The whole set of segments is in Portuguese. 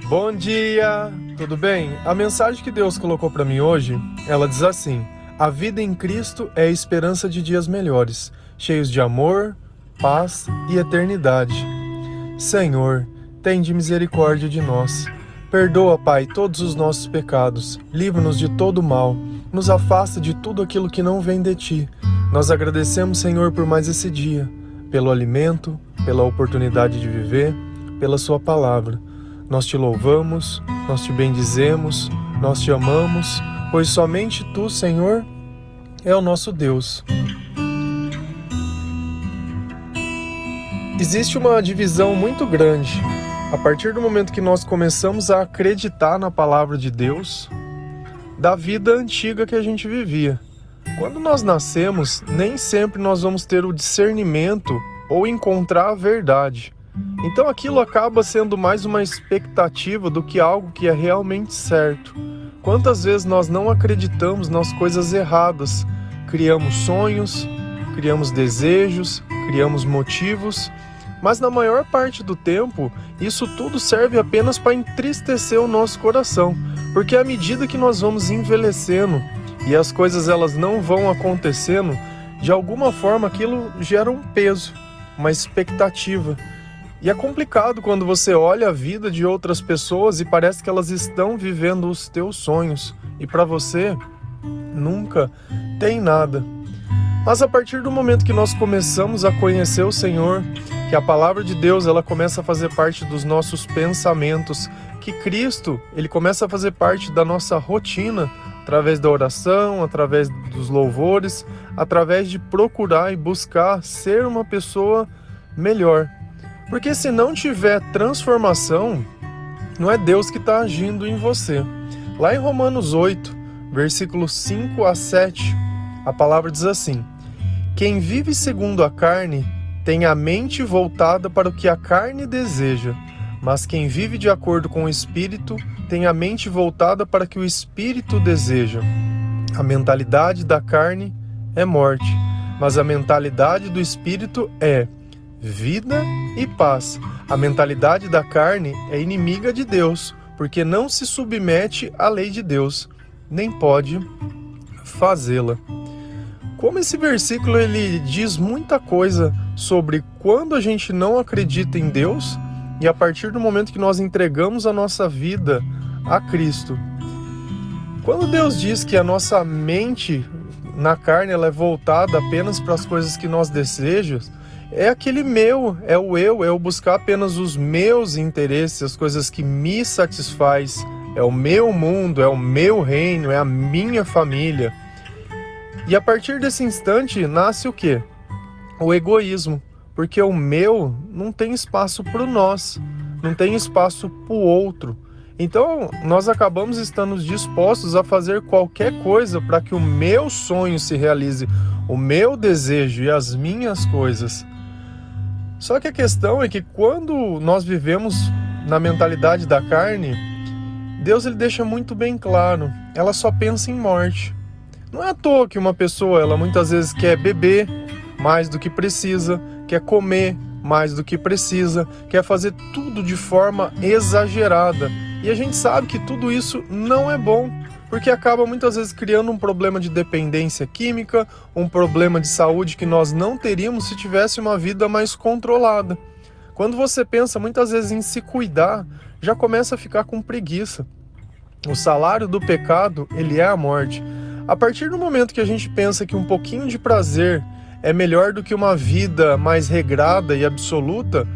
Bom dia, tudo bem? A mensagem que Deus colocou para mim hoje, ela diz assim: a vida em Cristo é a esperança de dias melhores, cheios de amor, paz e eternidade. Senhor, tende misericórdia de nós. Perdoa, Pai, todos os nossos pecados, livra-nos de todo mal, nos afasta de tudo aquilo que não vem de Ti. Nós agradecemos, Senhor, por mais esse dia, pelo alimento, pela oportunidade de viver, pela Sua palavra. Nós Te louvamos, nós Te bendizemos, nós Te amamos, pois somente Tu, Senhor, é o nosso Deus. Existe uma divisão muito grande. A partir do momento que nós começamos a acreditar na palavra de Deus, da vida antiga que a gente vivia. Quando nós nascemos, nem sempre nós vamos ter o discernimento ou encontrar a verdade. Então aquilo acaba sendo mais uma expectativa do que algo que é realmente certo. Quantas vezes nós não acreditamos nas coisas erradas? Criamos sonhos, criamos desejos, criamos motivos, mas na maior parte do tempo, isso tudo serve apenas para entristecer o nosso coração, porque à medida que nós vamos envelhecendo e as coisas elas não vão acontecendo, de alguma forma aquilo gera um peso, uma expectativa. E é complicado quando você olha a vida de outras pessoas e parece que elas estão vivendo os teus sonhos e para você nunca tem nada. Mas a partir do momento que nós começamos a conhecer o Senhor, que a palavra de Deus ela começa a fazer parte dos nossos pensamentos, que Cristo ele começa a fazer parte da nossa rotina, através da oração, através dos louvores, através de procurar e buscar ser uma pessoa melhor. Porque se não tiver transformação, não é Deus que está agindo em você. Lá em Romanos 8, versículos 5 a 7, a palavra diz assim: quem vive segundo a carne tem a mente voltada para o que a carne deseja, mas quem vive de acordo com o Espírito tem a mente voltada para o que o Espírito deseja. A mentalidade da carne é morte, mas a mentalidade do Espírito é vida e paz. A mentalidade da carne é inimiga de Deus, porque não se submete à lei de Deus, nem pode fazê-la. Como esse versículo ele diz muita coisa sobre quando a gente não acredita em Deus e a partir do momento que nós entregamos a nossa vida a Cristo. Quando Deus diz que a nossa mente na carne ela é voltada apenas para as coisas que nós desejamos, é aquele meu, é o eu, é o buscar apenas os meus interesses, as coisas que me satisfaz, é o meu mundo, é o meu reino, é a minha família. E a partir desse instante nasce o quê? O egoísmo, porque o meu não tem espaço para o nós, não tem espaço para o outro. Então nós acabamos estando dispostos a fazer qualquer coisa para que o meu sonho se realize, o meu desejo e as minhas coisas. Só que a questão é que quando nós vivemos na mentalidade da carne, Deus ele deixa muito bem claro, ela só pensa em morte. Não é à toa que uma pessoa, ela muitas vezes quer beber mais do que precisa, quer comer mais do que precisa, quer fazer tudo de forma exagerada. E a gente sabe que tudo isso não é bom, porque acaba muitas vezes criando um problema de dependência química, um problema de saúde que nós não teríamos se tivesse uma vida mais controlada. Quando você pensa muitas vezes em se cuidar, já começa a ficar com preguiça. O salário do pecado, ele é a morte. A partir do momento que a gente pensa que um pouquinho de prazer é melhor do que uma vida mais regrada e absoluta,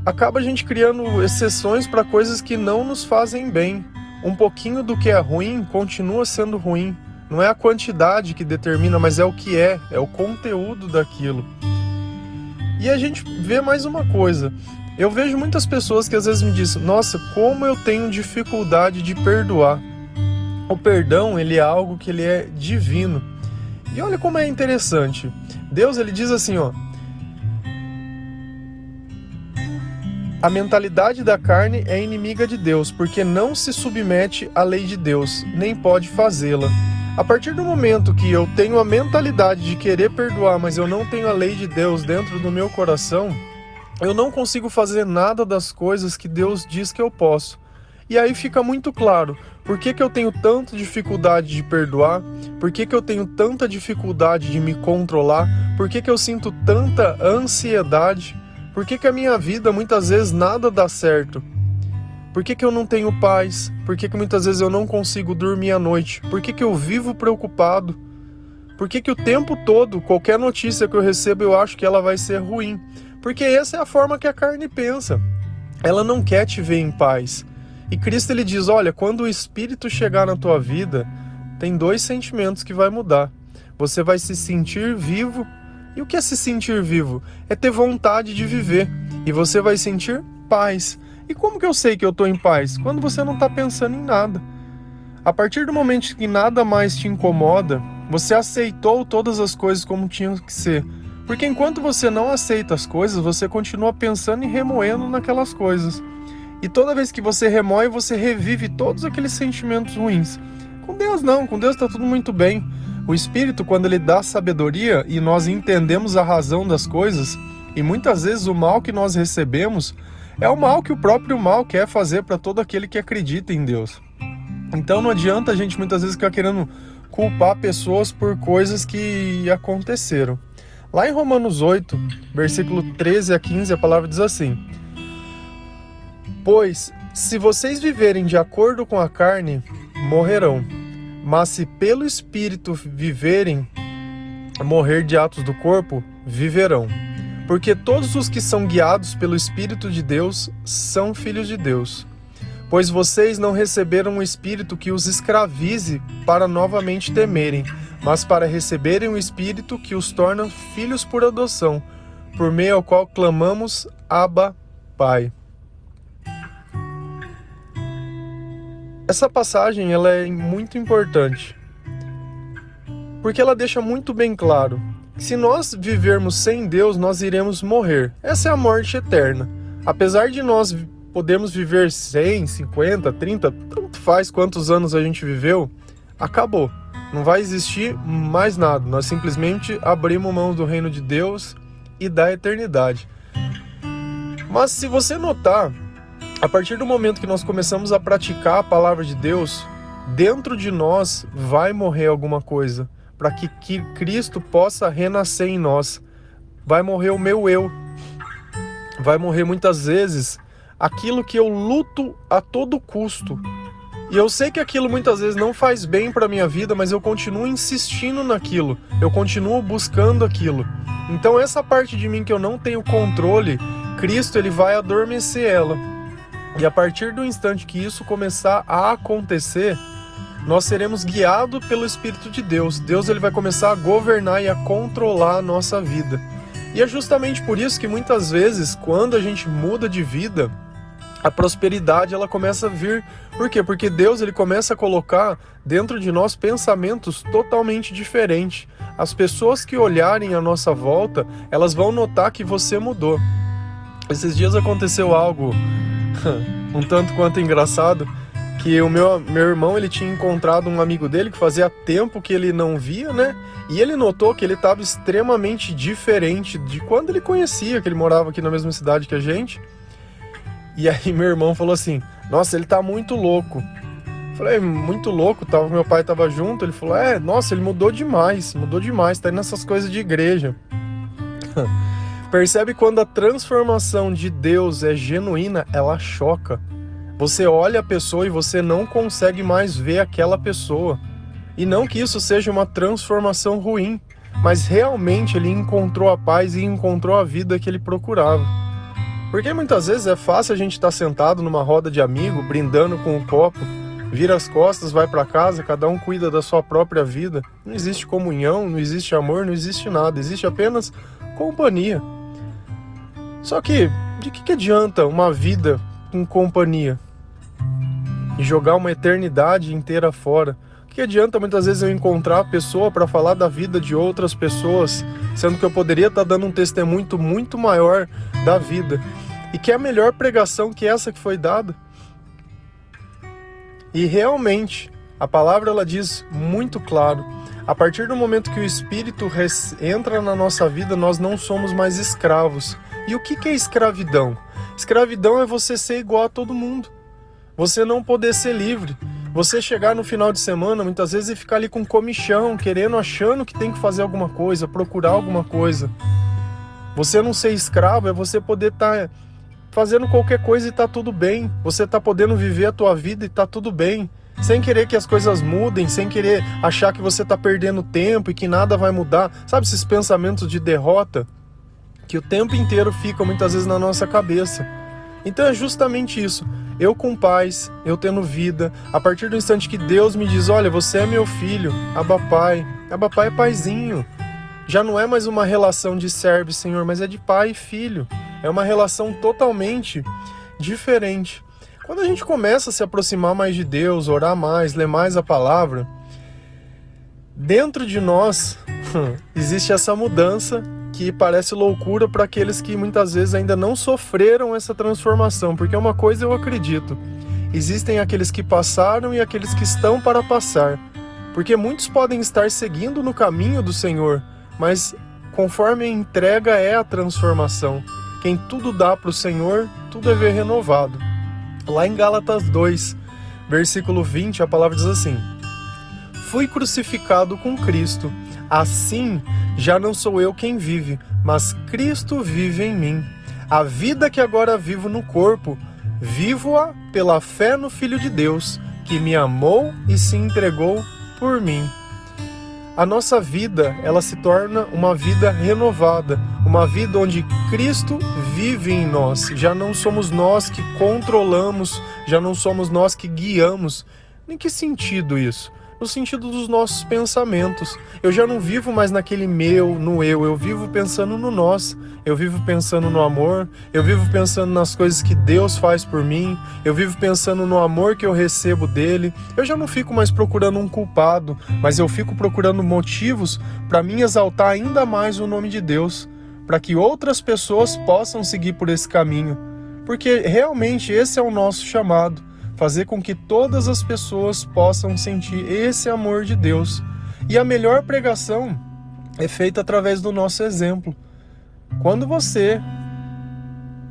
acaba a gente criando exceções para coisas que não nos fazem bem. Um pouquinho do que é ruim continua sendo ruim. Não é a quantidade que determina, mas é o que é o conteúdo daquilo. E a gente vê mais uma coisa. Eu vejo muitas pessoas que às vezes me dizem: nossa, como eu tenho dificuldade de perdoar. O perdão, ele é algo que ele é divino. E olha como é interessante. Deus, ele diz assim, ó: a mentalidade da carne é inimiga de Deus, porque não se submete à lei de Deus, nem pode fazê-la. A partir do momento que eu tenho a mentalidade de querer perdoar, mas eu não tenho a lei de Deus dentro do meu coração, eu não consigo fazer nada das coisas que Deus diz que eu posso. E aí fica muito claro por que eu tenho tanta dificuldade de perdoar, por que eu tenho tanta dificuldade de me controlar, por que eu sinto tanta ansiedade, por que a minha vida muitas vezes nada dá certo. Por que eu não tenho paz? Por que muitas vezes eu não consigo dormir à noite? Por que eu vivo preocupado? Por que o tempo todo, qualquer notícia que eu recebo, eu acho que ela vai ser ruim? Porque essa é a forma que a carne pensa. Ela não quer te ver em paz. E Cristo ele diz, olha, quando o Espírito chegar na tua vida, tem 2 sentimentos que vai mudar. Você vai se sentir vivo. E o que é se sentir vivo? É ter vontade de viver. E você vai sentir paz. E como que eu sei que eu estou em paz? Quando você não está pensando em nada. A partir do momento que nada mais te incomoda, você aceitou todas as coisas como tinham que ser. Porque enquanto você não aceita as coisas, você continua pensando e remoendo naquelas coisas. E toda vez que você remoe, você revive todos aqueles sentimentos ruins. Com Deus não, com Deus está tudo muito bem. O Espírito, quando ele dá sabedoria e nós entendemos a razão das coisas, e muitas vezes o mal que nós recebemos é o mal que o próprio mal quer fazer para todo aquele que acredita em Deus. Então não adianta a gente muitas vezes ficar querendo culpar pessoas por coisas que aconteceram. Lá em Romanos 8, versículo 13 a 15, a palavra diz assim: pois, se vocês viverem de acordo com a carne, morrerão. Mas se pelo Espírito viverem, morrer de atos do corpo, viverão. Porque todos os que são guiados pelo Espírito de Deus são filhos de Deus. Pois vocês não receberam um espírito que os escravize para novamente temerem, mas para receberem um espírito que os torna filhos por adoção, por meio ao qual clamamos, Abba, Pai. Essa passagem ela é muito importante, porque ela deixa muito bem claro que se nós vivermos sem Deus, nós iremos morrer. Essa é a morte eterna. Apesar de nós podermos viver 100, 50, 30, tanto faz quantos anos a gente viveu, acabou. Não vai existir mais nada. Nós simplesmente abrimos mão do reino de Deus e da eternidade. Mas se você notar, a partir do momento que nós começamos a praticar a palavra de Deus, dentro de nós vai morrer alguma coisa, para que Cristo possa renascer em nós. Vai morrer o meu eu. Vai morrer muitas vezes aquilo que eu luto a todo custo. E eu sei que aquilo muitas vezes não faz bem para a minha vida, mas eu continuo insistindo naquilo. Eu continuo buscando aquilo. Então essa parte de mim que eu não tenho controle, Cristo ele vai adormecer ela. E a partir do instante que isso começar a acontecer, nós seremos guiados pelo Espírito de Deus. Deus ele vai começar a governar e a controlar a nossa vida. E é justamente por isso que muitas vezes, quando a gente muda de vida, a prosperidade ela começa a vir. Por quê? Porque Deus ele começa a colocar dentro de nós pensamentos totalmente diferentes. As pessoas que olharem à nossa volta, elas vão notar que você mudou. Esses dias aconteceu algo um tanto quanto engraçado, que o meu irmão ele tinha encontrado um amigo dele que fazia tempo que ele não via, né? E ele notou que ele estava extremamente diferente de quando ele conhecia, que ele morava aqui na mesma cidade que a gente. E aí meu irmão falou assim: nossa, ele tá muito louco. Eu falei, muito louco? Meu pai tava junto, ele falou, nossa, ele mudou demais, tá indo nessas coisas de igreja. Percebe quando a transformação de Deus é genuína, ela choca. Você olha a pessoa e você não consegue mais ver aquela pessoa. E não que isso seja uma transformação ruim, mas realmente ele encontrou a paz e encontrou a vida que ele procurava. Porque muitas vezes é fácil a gente estar sentado numa roda de amigo, brindando com um copo, vira as costas, vai para casa, cada um cuida da sua própria vida. Não existe comunhão, não existe amor, não existe nada, existe apenas companhia. Só que, de que adianta uma vida com companhia? E jogar uma eternidade inteira fora? O que adianta muitas vezes eu encontrar a pessoa para falar da vida de outras pessoas, sendo que eu poderia estar dando um testemunho muito maior da vida? E que é a melhor pregação que essa que foi dada? E realmente, a palavra ela diz muito claro, a partir do momento que o Espírito entra na nossa vida, nós não somos mais escravos. E o que é escravidão? Escravidão é você ser igual a todo mundo. Você não poder ser livre. Você chegar no final de semana, muitas vezes, e ficar ali com comichão, querendo, achando que tem que fazer alguma coisa, procurar alguma coisa. Você não ser escravo é você poder estar fazendo qualquer coisa e tá tudo bem. Você tá podendo viver a tua vida e tá tudo bem. Sem querer que as coisas mudem, sem querer achar que você tá perdendo tempo e que nada vai mudar. Sabe esses pensamentos de derrota que o tempo inteiro ficam muitas vezes na nossa cabeça? Então é justamente isso. Eu com paz, eu tendo vida, a partir do instante que Deus me diz, olha, você é meu filho, Abba Pai. Abba Pai é paizinho. Já não é mais uma relação de servo, Senhor, mas é de pai e filho. É uma relação totalmente diferente. Quando a gente começa a se aproximar mais de Deus, orar mais, ler mais a palavra, dentro de nós existe essa mudança que parece loucura para aqueles que muitas vezes ainda não sofreram essa transformação, porque uma coisa eu acredito, existem aqueles que passaram e aqueles que estão para passar, porque muitos podem estar seguindo no caminho do Senhor, mas conforme a entrega é a transformação. Quem tudo dá para o Senhor, tudo é ver renovado. Lá em Gálatas 2, versículo 20, a palavra diz assim: fui crucificado com Cristo, assim já não sou eu quem vive, mas Cristo vive em mim. A vida que agora vivo no corpo, vivo-a pela fé no Filho de Deus, que me amou e se entregou por mim. A nossa vida, ela se torna uma vida renovada, uma vida onde Cristo vive em nós. Já não somos nós que controlamos, já não somos nós que guiamos. Em que sentido isso? No sentido dos nossos pensamentos. Eu já não vivo mais naquele meu, no eu vivo pensando no nós, eu vivo pensando no amor, eu vivo pensando nas coisas que Deus faz por mim, eu vivo pensando no amor que eu recebo dele. Eu já não fico mais procurando um culpado, mas eu fico procurando motivos para mim exaltar ainda mais o nome de Deus, para que outras pessoas possam seguir por esse caminho, porque realmente esse é o nosso chamado. Fazer com que todas as pessoas possam sentir esse amor de Deus. E a melhor pregação é feita através do nosso exemplo. Quando você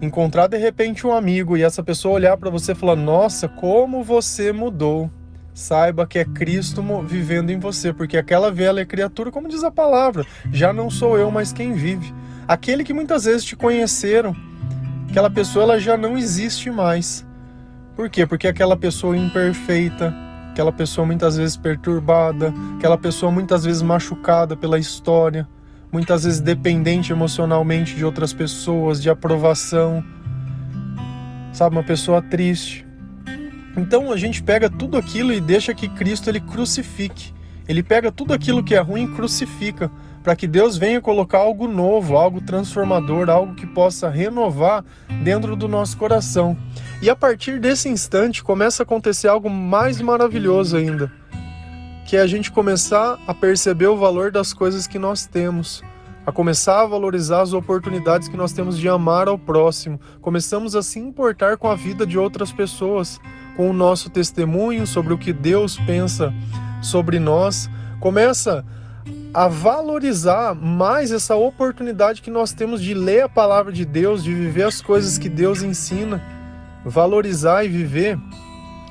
encontrar de repente um amigo e essa pessoa olhar para você e falar: nossa, como você mudou, saiba que é Cristo vivendo em você, porque aquela velha criatura, como diz a palavra, já não sou eu, mas quem vive. Aquele que muitas vezes te conheceram, aquela pessoa ela já não existe mais. Por quê? Porque aquela pessoa imperfeita, aquela pessoa muitas vezes perturbada, aquela pessoa muitas vezes machucada pela história, muitas vezes dependente emocionalmente de outras pessoas, de aprovação, sabe, uma pessoa triste. Então a gente pega tudo aquilo e deixa que Cristo ele crucifique. Ele pega tudo aquilo que é ruim e crucifica, para que Deus venha colocar algo novo, algo transformador, algo que possa renovar dentro do nosso coração. E a partir desse instante começa a acontecer algo mais maravilhoso ainda, que é a gente começar a perceber o valor das coisas que nós temos, a começar a valorizar as oportunidades que nós temos de amar ao próximo. Começamos a se importar com a vida de outras pessoas, com o nosso testemunho sobre o que Deus pensa sobre nós. Começa a valorizar mais essa oportunidade que nós temos de ler a palavra de Deus, de viver as coisas que Deus ensina, valorizar e viver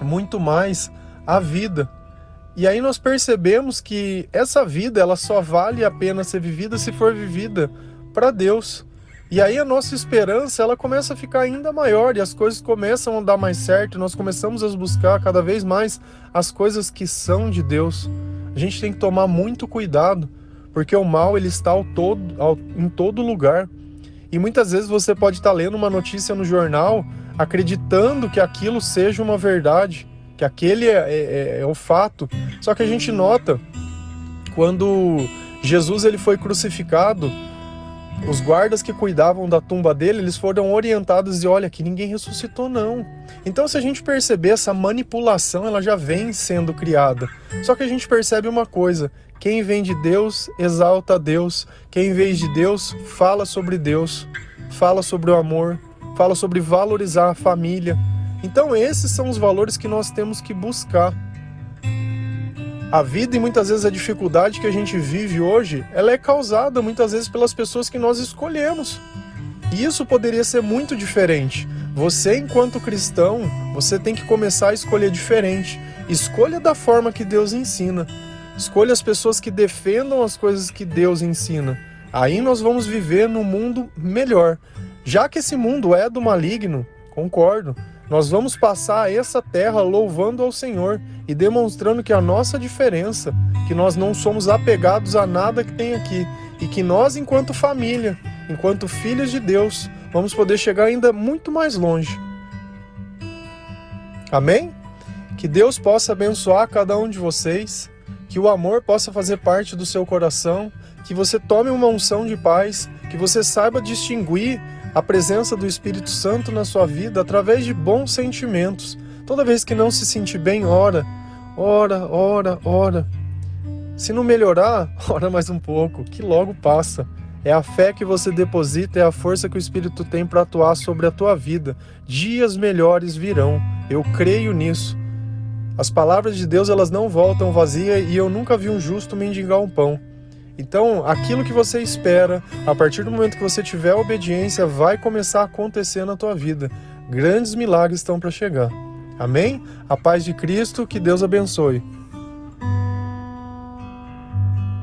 muito mais a vida. E aí nós percebemos que essa vida ela só vale a pena ser vivida se for vivida para Deus. E aí a nossa esperança ela começa a ficar ainda maior e as coisas começam a dar mais certo. Nós começamos a buscar cada vez mais as coisas que são de Deus. A gente tem que tomar muito cuidado, porque o mal ele está em todo lugar. E muitas vezes você pode estar lendo uma notícia no jornal, acreditando que aquilo seja uma verdade, que aquele é o fato. Só que a gente nota, quando Jesus ele foi crucificado, os guardas que cuidavam da tumba dele, eles foram orientados e olha, que ninguém ressuscitou não. Então se a gente perceber essa manipulação, ela já vem sendo criada. Só que a gente percebe uma coisa, quem vem de Deus, exalta a Deus. Quem vem de Deus, fala sobre Deus, fala sobre o amor, fala sobre valorizar a família. Então esses são os valores que nós temos que buscar. A vida e muitas vezes a dificuldade que a gente vive hoje, ela é causada muitas vezes pelas pessoas que nós escolhemos. E isso poderia ser muito diferente. Você, enquanto cristão, você tem que começar a escolher diferente. Escolha da forma que Deus ensina. Escolha as pessoas que defendam as coisas que Deus ensina. Aí nós vamos viver num mundo melhor. Já que esse mundo é do maligno, concordo, nós vamos passar essa terra louvando ao Senhor e demonstrando que a nossa diferença, que nós não somos apegados a nada que tem aqui, e que nós, enquanto família, enquanto filhos de Deus, vamos poder chegar ainda muito mais longe. Amém? Que Deus possa abençoar cada um de vocês, que o amor possa fazer parte do seu coração, que você tome uma unção de paz, que você saiba distinguir a presença do Espírito Santo na sua vida através de bons sentimentos. Toda vez que não se sentir bem, ora. Se não melhorar, ora mais um pouco, que logo passa. É a fé que você deposita, é a força que o Espírito tem para atuar sobre a tua vida. Dias melhores virão, eu creio nisso. As palavras de Deus, elas não voltam vazias, e eu nunca vi um justo mendigar um pão. Então, aquilo que você espera, a partir do momento que você tiver obediência, vai começar a acontecer na tua vida. Grandes milagres estão para chegar. Amém? A paz de Cristo, que Deus abençoe.